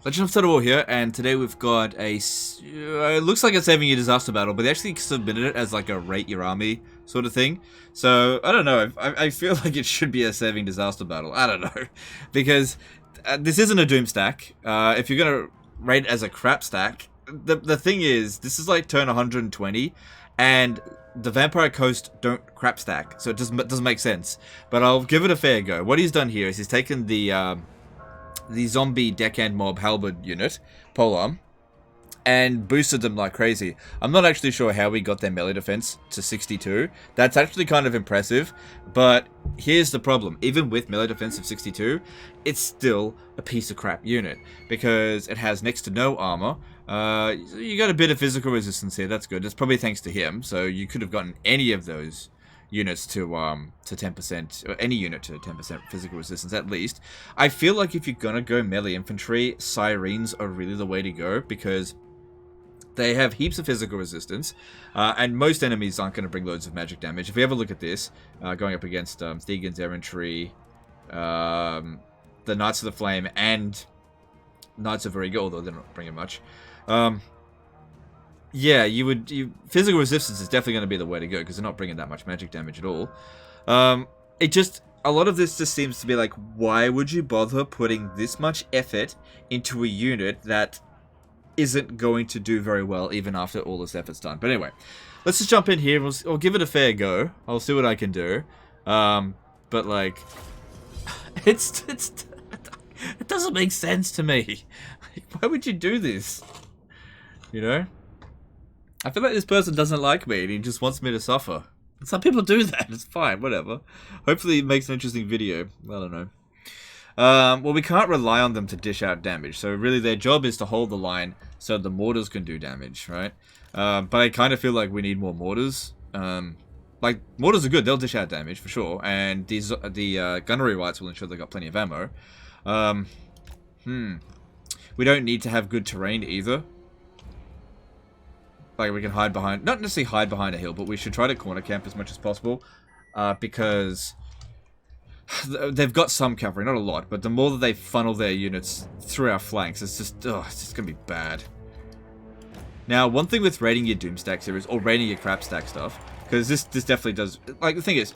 Legend of Total War here, and today we've got it looks like a saving your disaster battle, but they actually submitted it as like a rate your army sort of thing. So, I don't know, I feel like it should be a saving disaster battle. I don't know, because this isn't a doom stack. If you're going to rate it as a crap stack, the thing is, this is like turn 120, and the Vampire Coast don't crap stack, so it doesn't make sense. But I'll give it a fair go. What he's done here is he's taken the zombie deckhand mob halberd unit, polearm, and boosted them like crazy. I'm not actually sure how we got their melee defense to 62. That's actually kind of impressive, but here's the problem. Even with melee defense of 62, it's still a piece of crap unit, because it has next to no armor. You got a bit of physical resistance here, that's good. That's probably thanks to him, so you could have gotten any of those units to 10%, or any unit to 10% physical resistance at least. I feel like if you're gonna go melee infantry, sirens are really the way to go, because they have heaps of physical resistance, and most enemies aren't going to bring loads of magic damage. If we have a look at this, going up against Thegan's Errantry, the Knights of the Flame, and Knights of Veriga, although they're not bringing much. Yeah, physical resistance is definitely going to be the way to go, because they're not bringing that much magic damage at all. A lot of this just seems to be like, why would you bother putting this much effort into a unit that isn't going to do very well even after all this effort's done? But anyway, let's just jump in here and we'll give it a fair go. I'll see what I can do. But like, it doesn't make sense to me. Why would you do this? You know? I feel like this person doesn't like me and he just wants me to suffer. Some people do that. It's fine, whatever. Hopefully it makes an interesting video. I don't know. Well, we can't rely on them to dish out damage, so really their job is to hold the line so the mortars can do damage, right? But I kind of feel like we need more mortars. Like, mortars are good, they'll dish out damage, for sure, and the gunnery wights will ensure they've got plenty of ammo. We don't need to have good terrain either. Like, we can hide behind, not necessarily hide behind a hill, but we should try to corner camp as much as possible, because they've got some covering, not a lot, but the more that they funnel their units through our flanks, it's just going to be bad. Now, one thing with raiding your doom stack series, or raiding your crap stack stuff, because this definitely does, like, the thing is,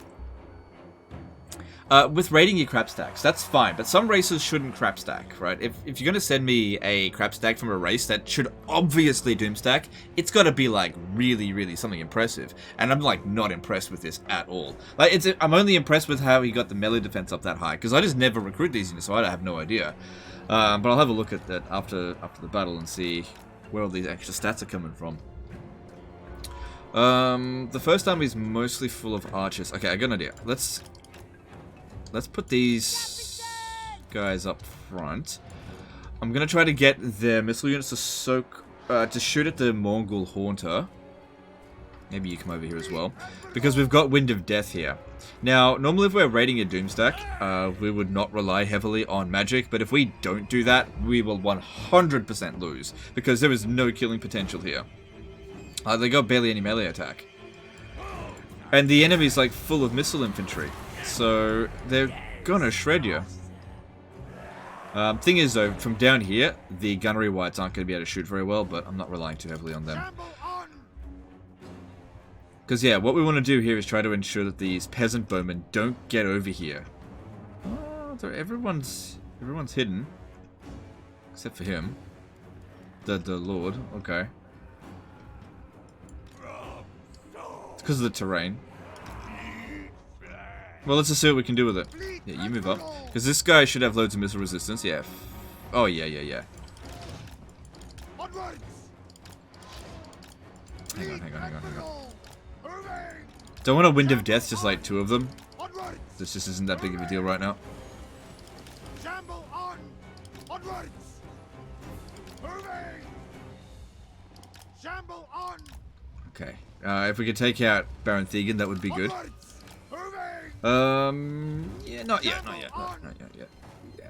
with raiding your crap stacks, that's fine, but some races shouldn't crap stack, right? If you're going to send me a crap stack from a race that should obviously doom stack, it's got to be, like, really, really something impressive. And I'm, like, not impressed with this at all. Like, I'm only impressed with how he got the melee defense up that high, because I just never recruit these units, so I have no idea. But I'll have a look at that after the battle and see where all these extra stats are coming from. The first army is mostly full of archers. Okay, I got an idea. Let's put these guys up front. I'm gonna try to get their missile units to shoot at the Mongol Haunter. Maybe you come over here as well, because we've got Wind of Death here. Now, normally if we're raiding a Doomstack, we would not rely heavily on magic, but if we don't do that, we will 100% lose, because there is no killing potential here. They got barely any melee attack. And the enemy's like full of missile infantry. So, they're gonna shred you. Thing is though, from down here, the gunnery wights aren't gonna be able to shoot very well, but I'm not relying too heavily on them. Because yeah, what we want to do here is try to ensure that these peasant bowmen don't get over here. Oh, so everyone's hidden. Except for him. The Lord, okay. It's because of the terrain. Well, let's just see what we can do with it. Yeah, you move up. Because this guy should have loads of missile resistance. Yeah. Oh, yeah. Hang on. Don't want a Wind of Death, just like two of them. This just isn't that big of a deal right now. Okay. If we could take out Baron Thegan, that would be good. Yeah, not yet. Yeah.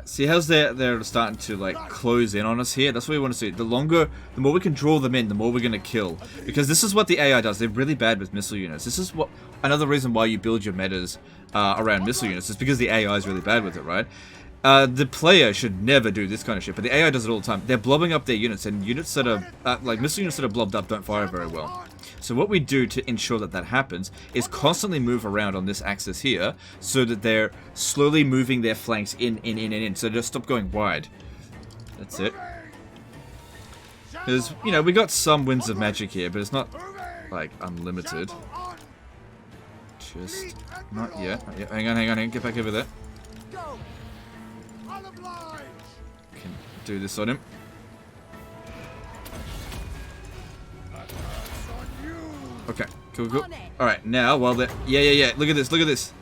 See how's they're starting to like close in on us here? That's what we want to see. The more we can draw them in, the more we're gonna kill. Because this is what the AI does. They're really bad with missile units. This is another reason why you build your metas around missile units is because the AI is really bad with it, right? The player should never do this kind of shit, but the AI does it all the time. They're blobbing up their units, and units that are, like missile units that are blobbed up don't fire very well. So what we do to ensure that that happens is constantly move around on this axis here, so that they're slowly moving their flanks in, so just stop going wide. That's it. Because, you know, we got some winds of magic here, but it's not, like, unlimited. Just, not yet. Hang on, get back over there. Can do this on him. Okay, cool. Alright, now, while they're... Yeah. Look at this.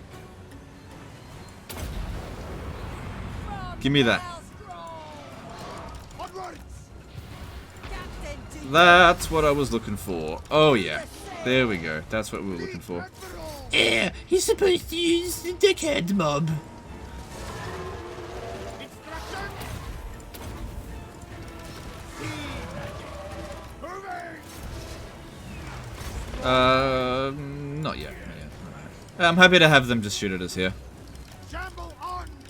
Give me that. That's what I was looking for. Oh, yeah. There we go. That's what we were looking for. Yeah, he's supposed to use the dickhead mob. Not yet. I'm happy to have them just shoot at us here.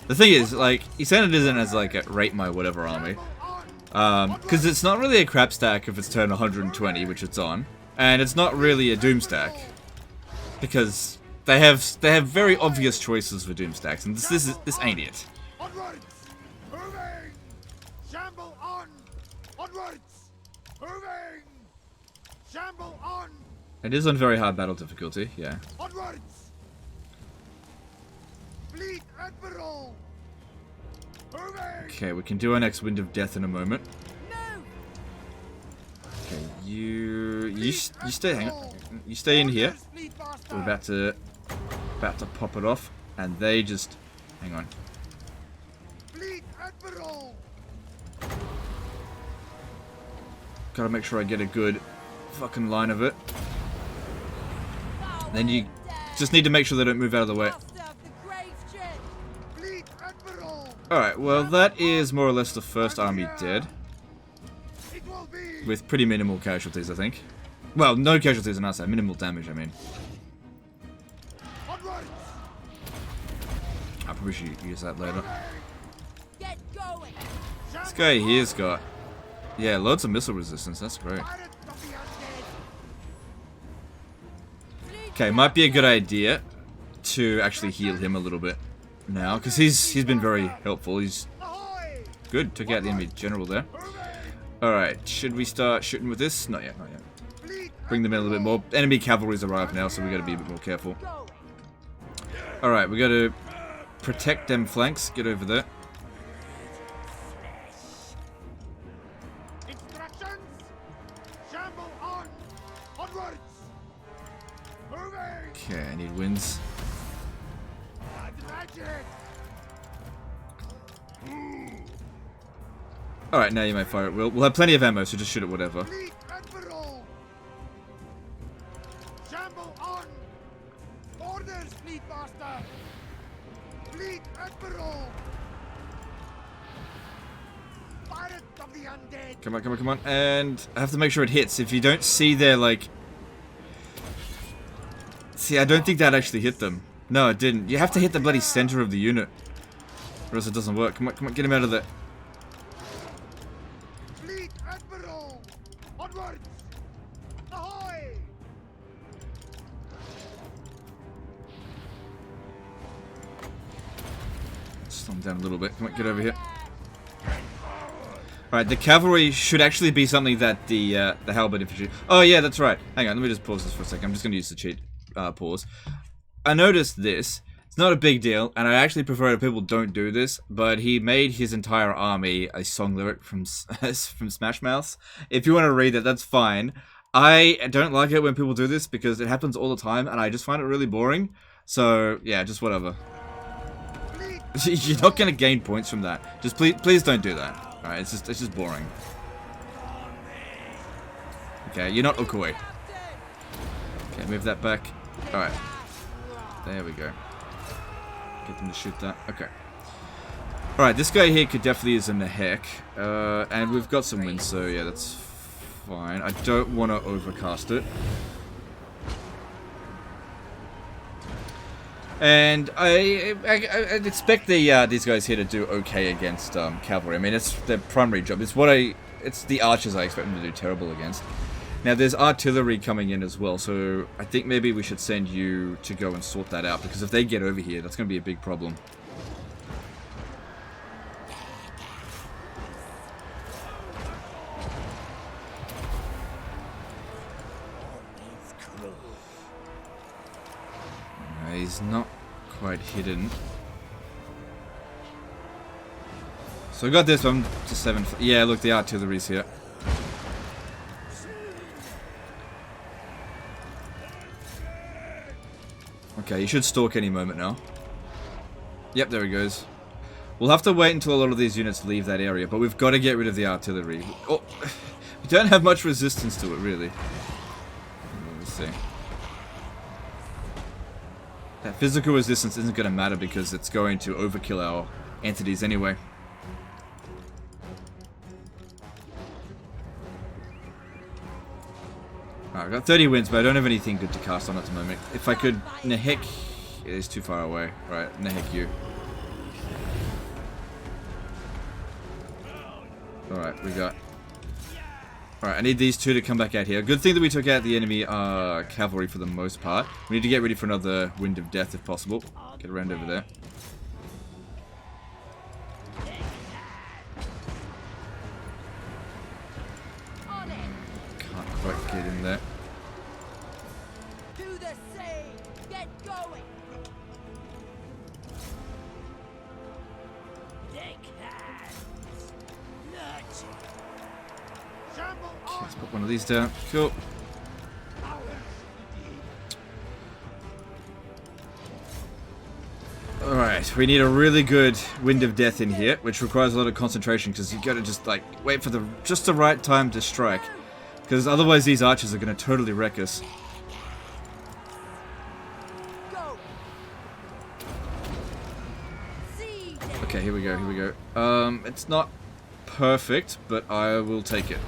The thing is, like, he sent it isn't as, like, a rate my whatever army. Because it's not really a crap stack if it's turn 120, which it's on. And it's not really a doom stack. Because they have very obvious choices for doom stacks, and this ain't it. It is on very hard battle difficulty, yeah. Okay, we can do our next Wind of Death in a moment. Okay, you stay. Hang on. You stay in here. We're about to pop it off, and they just hang on. Gotta make sure I get a good fucking line of it. Then you just need to make sure they don't move out of the way. Alright, well that is more or less the first army dead. With pretty minimal casualties, I think. Well, no casualties on our side, minimal damage, I mean. I probably should use that later. This guy here's got... Yeah, loads of missile resistance, that's great. Okay, might be a good idea to actually heal him a little bit now, because he's been very helpful. He's good, took out the enemy general there. Alright, should we start shooting with this? Not yet. Bring them in a little bit more. Enemy cavalry's arrived now, so we gotta be a bit more careful. Alright, we gotta protect them flanks. Get over there. Okay, I need wins. Alright, now you may fire at will. We'll have plenty of ammo, so just shoot at whatever. Come on. And I have to make sure it hits. If you don't see their, like... See, I don't think that actually hit them. No, it didn't. You have to hit the bloody center of the unit, or else it doesn't work. Come on, get him out of there. Slow him down a little bit. Come on, get over here. Alright, the cavalry should actually be something that the halberd infantry... Oh yeah, that's right. Hang on, let me just pause this for a second. I'm just going to use the cheat pause. I noticed this. It's not a big deal, and I actually prefer that people don't do this, but he made his entire army a song lyric from Smash Mouth. If you want to read it, that's fine. I don't like it when people do this because it happens all the time, and I just find it really boring. So, yeah, just whatever. You're not going to gain points from that. Just please don't do that. Alright, it's just boring. Okay, you're not Ukoi. Okay, move that back. Alright. There we go. Get them to shoot that. Okay. Alright, this guy here could definitely use him the heck. And we've got some wins, so yeah, that's fine. I don't want to overcast it. And I'd expect these guys here to do okay against cavalry. I mean, it's their primary job. It's the archers I expect them to do terrible against. Now, there's artillery coming in as well, so I think maybe we should send you to go and sort that out, because if they get over here, that's going to be a big problem. He's not quite hidden. So we got this one to 7. Yeah, look, the artillery's here. Okay, he should stalk any moment now. Yep, there he goes. We'll have to wait until a lot of these units leave that area, but we've got to get rid of the artillery. Oh, we don't have much resistance to it, really. Let's see. That physical resistance isn't going to matter because it's going to overkill our entities anyway. Alright, I've got 30 wins, but I don't have anything good to cast on at the moment. If I could... Nehek... It is too far away. Right, Nehek you. Alright, we got... Alright, I need these two to come back out here. Good thing that we took out the enemy cavalry for the most part. We need to get ready for another Wind of Death if possible. Get around over there. Can't quite get in there. Let's put one of these down. Cool. Alright, we need a really good Wind of Death in here, which requires a lot of concentration, because you gotta just, like, wait for just the right time to strike. Because otherwise these archers are gonna totally wreck us. Okay, here we go, here we go. It's not perfect, but I will take it.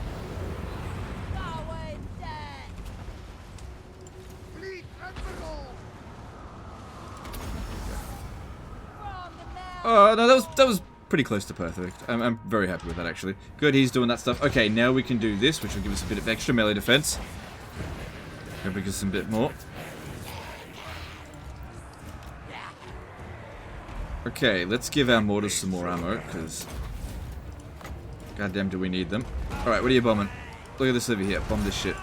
Oh, no, that was pretty close to perfect. I'm very happy with that, actually. Good, he's doing that stuff. Okay, now we can do this, which will give us a bit of extra melee defense. Go bring us a bit more. Okay, let's give our mortars some more ammo, because... Goddamn, do we need them. Alright, what are you bombing? Look at this over here. Bomb this shit.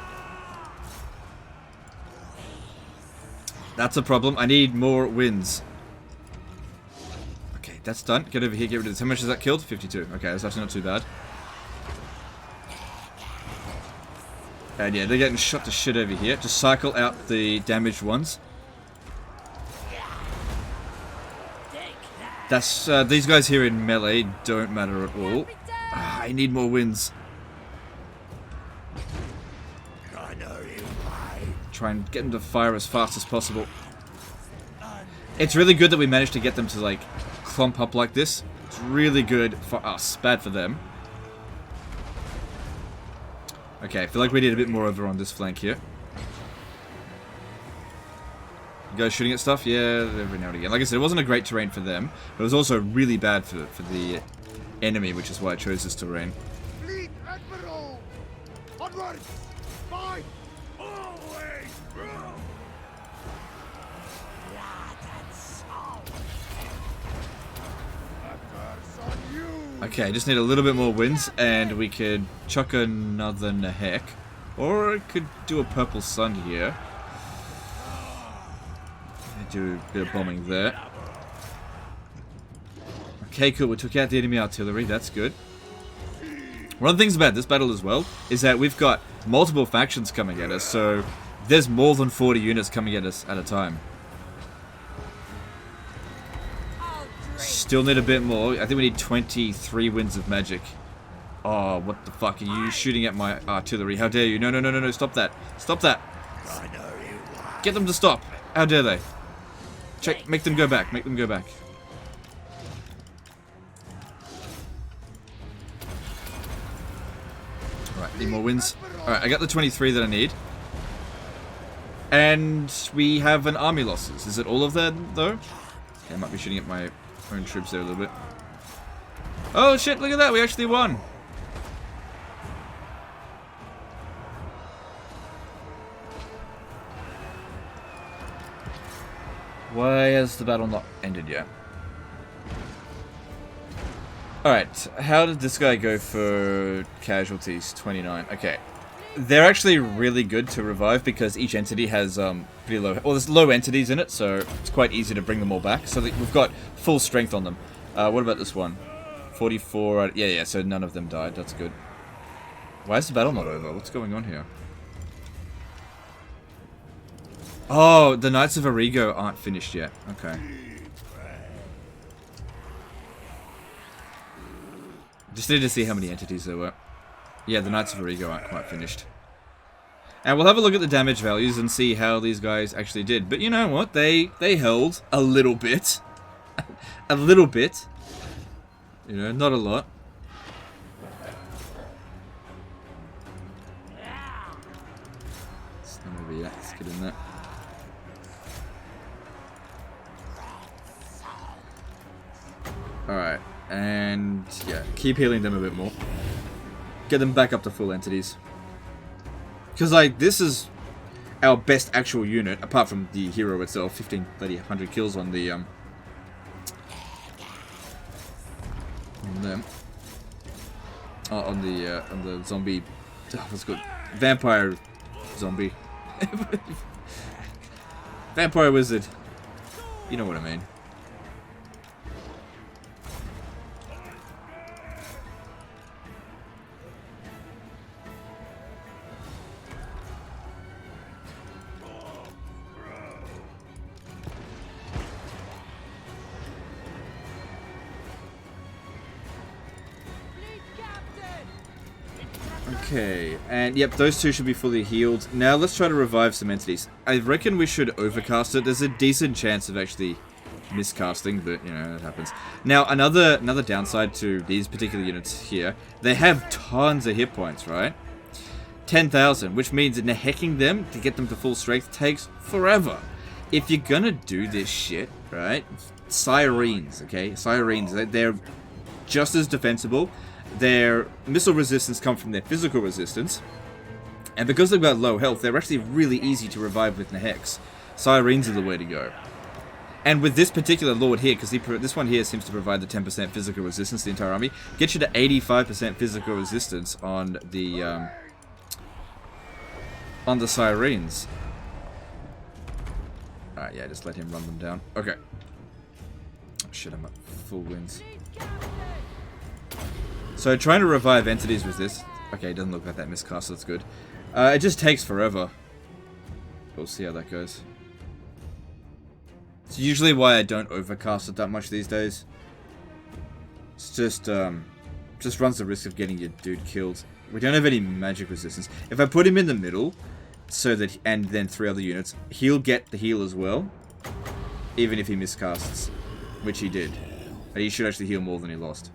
That's a problem. I need more wins. Okay, that's done. Get over here, get rid of this. How much has that killed? 52. Okay, that's actually not too bad. And yeah, they're getting shot to shit over here. Just cycle out the damaged ones. That's, these guys here in melee don't matter at all. I need more wins. Try and get them to fire as fast as possible. It's really good that we managed to get them to, like, clump up like this. It's really good for us, bad for them. Okay, I feel like we need a bit more over on this flank here. You guys shooting at stuff? Yeah, every now and again. Like I said, it wasn't a great terrain for them, but it was also really bad for the enemy, which is why I chose this terrain. Fleet Admiral! Onwards! Fight! Always, bro! Okay, I just need a little bit more wins, and we could chuck another Nehek. Or I could do a purple sun here. Do a bit of bombing there. Okay, cool. We took out the enemy artillery. That's good. One of the things about this battle as well is that we've got multiple factions coming at us, so there's more than 40 units coming at us at a time. Still need a bit more. I think we need 23 winds of magic. Oh, what the fuck? Are you shooting at my artillery? How dare you? No, no, no, no, no. Stop that. Stop that. Get them to stop. How dare they? Check. Make them go back. Make them go back. Alright, need more wins. Alright, I got the 23 that I need. And we have an army losses. Is it all of that, though? Yeah, I might be shooting at my own troops there a little bit. Oh shit, look at that, we actually won! Why has the battle not ended yet? Alright, how did this guy go for casualties? 29. Okay. They're actually really good to revive because each entity has pretty low... Well, there's low entities in it, so it's quite easy to bring them all back. So we've got full strength on them. What about this one? 44... Yeah, so none of them died. That's good. Why is the battle not over? What's going on here? Oh, the Knights of Arrigo aren't finished yet. Okay. Just need to see how many entities there were. Yeah, the Knights of Arrigo aren't quite finished. And we'll have a look at the damage values and see how these guys actually did. But you know what? They held a little bit. A little bit. You know, not a lot. It's not over yet. Let's get in there. Alright. And yeah, keep healing them a bit more. Get them back up to full entities. Because, like, this is our best actual unit, apart from the hero itself. 15, 30, 100 kills on the, on them. Oh, on the zombie... Oh, what's good? Vampire zombie. Vampire wizard. You know what I mean. Okay, and yep, those two should be fully healed. Now let's try to revive some entities. I reckon we should overcast it. There's a decent chance of actually miscasting, but you know, it happens. Now, another downside to these particular units here, they have tons of hit points, right? 10,000, which means hacking them to get them to full strength takes forever. If you're gonna do this shit, right? Sirens, okay? Sirens, they're just as defensible. Their missile resistance comes from their physical resistance. And because they've got low health, they're actually really easy to revive with Hex. Sirens are the way to go. And with this particular lord here, because this one here seems to provide the 10% physical resistance to the entire army, get you to 85% physical resistance on the Sirens. Alright, yeah, just let him run them down. Okay. Oh, shit, I'm at full wins. So trying to revive entities with this... Okay, it doesn't look like that miscast, so that's good. It just takes forever. We'll see how that goes. It's usually why I don't overcast it that much these days. It's just runs the risk of getting your dude killed. We don't have any magic resistance. If I put him in the middle, so that, and then 3 other units, he'll get the heal as well, even if he miscasts, which he did. And he should actually heal more than he lost.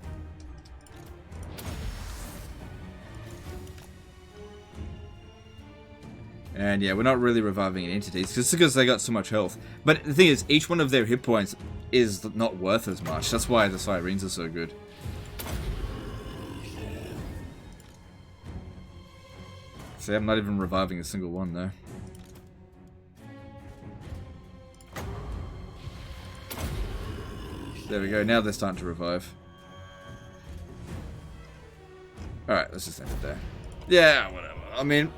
And yeah, we're not really reviving entities, just because they got so much health. But the thing is, each one of their hit points is not worth as much. That's why the Sirens are so good. See, I'm not even reviving a single one, though. There we go, now they're starting to revive. Alright, let's just end it there. Yeah, whatever. I mean,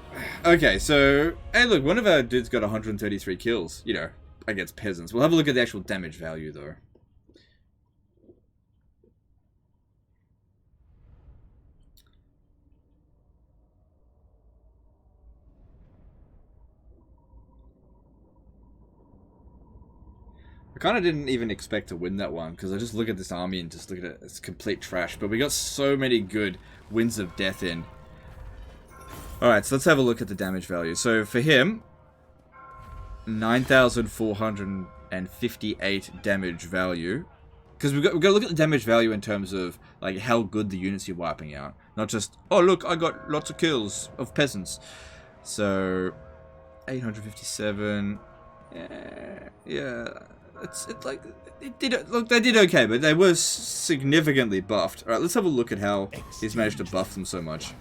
okay, so... Hey, look, one of our dudes got 133 kills, you know, against peasants. We'll have a look at the actual damage value, though. I kind of didn't even expect to win that one, because I just look at this army and just look at it, it's complete trash. But we got so many good Winds of Death in. Alright, so let's have a look at the damage value. So for him, 9,458 damage value. Because we've got to look at the damage value in terms of like how good the units you're wiping out. Not just, oh look, I got lots of kills of peasants. So 857. Yeah. It's like it did. Look, they did okay, but they were significantly buffed. All right, let's have a look at how he's managed to buff them so much.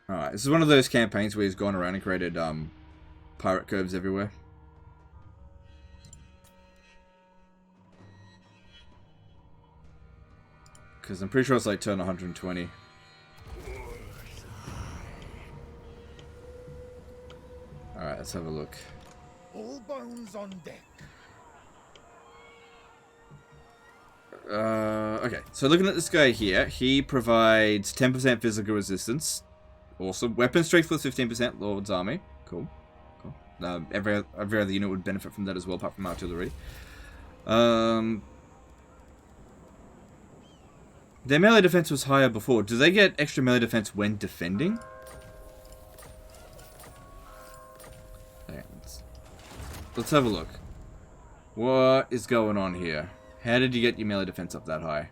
All right, this is one of those campaigns where he's gone around and created pirate curves everywhere. Because I'm pretty sure it's like turn 120. Alright, let's have a look. All bones on deck. Okay, so looking at this guy here, he provides 10% physical resistance. Awesome. Weapon strength plus 15%, Lord's Army. Cool. Cool. Every other unit would benefit from that as well, apart from artillery. Their melee defense was higher before. Do they get extra melee defense when defending? Okay, let's have a look. What is going on here? How did you get your melee defense up that high?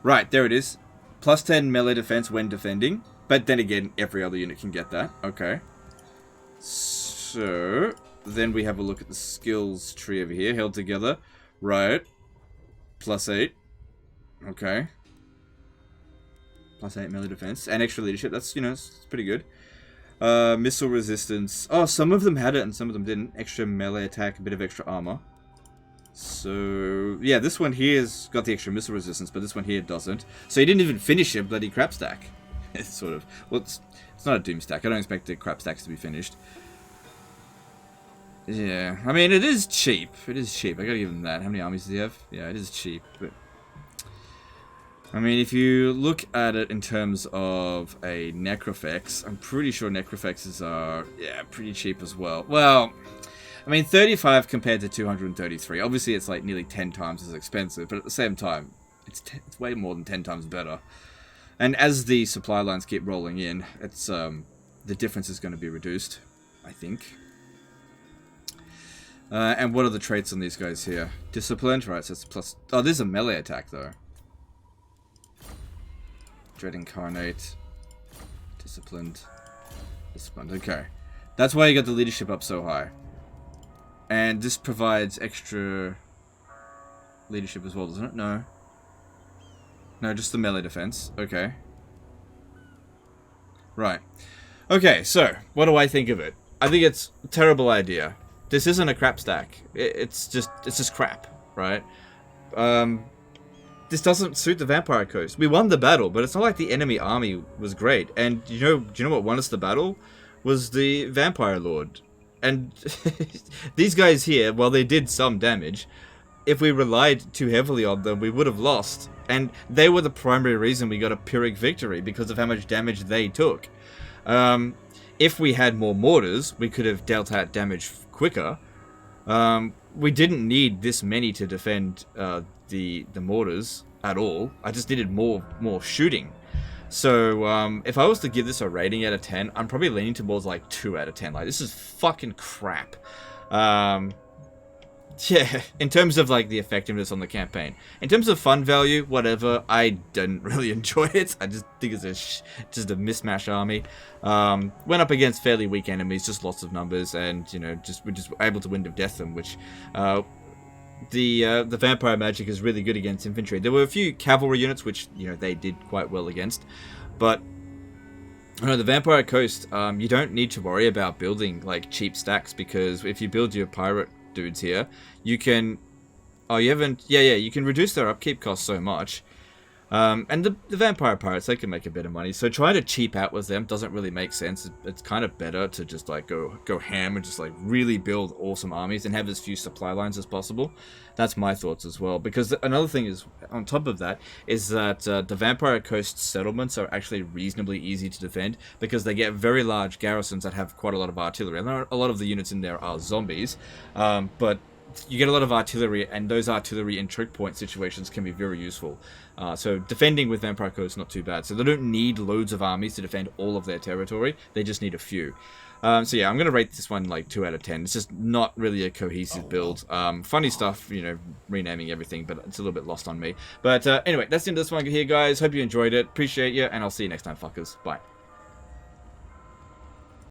Right, there it is. Plus 10 melee defense when defending. But then again, every other unit can get that. Okay. So, then we have a look at the skills tree over here. Held together. Right. Plus 8. Okay. Plus 8 melee defense. And extra leadership. That's, you know, it's pretty good. Missile resistance. Oh, some of them had it and some of them didn't. Extra melee attack, a bit of extra armor. So, yeah, this one here's got the extra missile resistance, but this one here doesn't. So he didn't even finish your bloody crap stack. It's sort of... Well, it's not a doom stack. I don't expect the crap stacks to be finished. Yeah, I mean, it is cheap. It is cheap. I gotta give him that. How many armies does he have? Yeah, it is cheap, but... I mean, if you look at it in terms of a Necrofex, I'm pretty sure Necrofexes are, yeah, pretty cheap as well. Well... I mean, 35 compared to 233. Obviously, it's like nearly 10 times as expensive, but at the same time, it's way more than 10 times better. And as the supply lines keep rolling in, it's the difference is going to be reduced, I think. And what are the traits on these guys here? Disciplined, right? So it's plus. Oh, this is a melee attack though. Dread Incarnate, disciplined. Okay, that's why you got the leadership up so high. And this provides extra leadership as well, doesn't it? No. No, just the melee defense. Okay. Right. Okay, so, what do I think of it? I think it's a terrible idea. This isn't a crap stack. It's just crap, right? This doesn't suit the Vampire Coast. We won the battle, but it's not like the enemy army was great. And do you know what won us the battle? Was the Vampire Lord. And these guys here, while they did some damage, if we relied too heavily on them, we would have lost. And they were the primary reason we got a Pyrrhic victory, because of how much damage they took. If we had more mortars, we could have dealt out damage quicker. We didn't need this many to defend the mortars at all. I just needed more shooting. So, if I was to give this a rating out of 10, I'm probably leaning towards, like, 2 out of 10. Like, this is fucking crap. Yeah, in terms of, like, the effectiveness on the campaign. In terms of fun value, whatever, I didn't really enjoy it. I just think it's just a mismatched army. Went up against fairly weak enemies, just lots of numbers, and, you know, we're just able to Wind of Death them, which... The vampire magic is really good against infantry. There were a few cavalry units which, you know, they did quite well against, but you know, the Vampire Coast, you don't need to worry about building like cheap stacks, because if you build your pirate dudes here, you can you can reduce their upkeep costs so much. And the vampire pirates, they can make a bit of money, so trying to cheap out with them doesn't really make sense. It's kind of better to just like go ham and just like really build awesome armies and have as few supply lines as possible. That's my thoughts as well, because another thing is, on top of that, is that the Vampire Coast settlements are actually reasonably easy to defend, because they get very large garrisons that have quite a lot of artillery. And a lot of the units in there are zombies, but you get a lot of artillery, and those artillery in choke point situations can be very useful. So defending with Vampire Coast is not too bad. So they don't need loads of armies to defend all of their territory. They just need a few. So yeah, I'm going to rate this one like 2 out of 10. It's just not really a cohesive build. Funny stuff, you know, renaming everything, but it's a little bit lost on me. But anyway, that's the end of this one here, guys. Hope you enjoyed it. Appreciate you, and I'll see you next time, fuckers. Bye.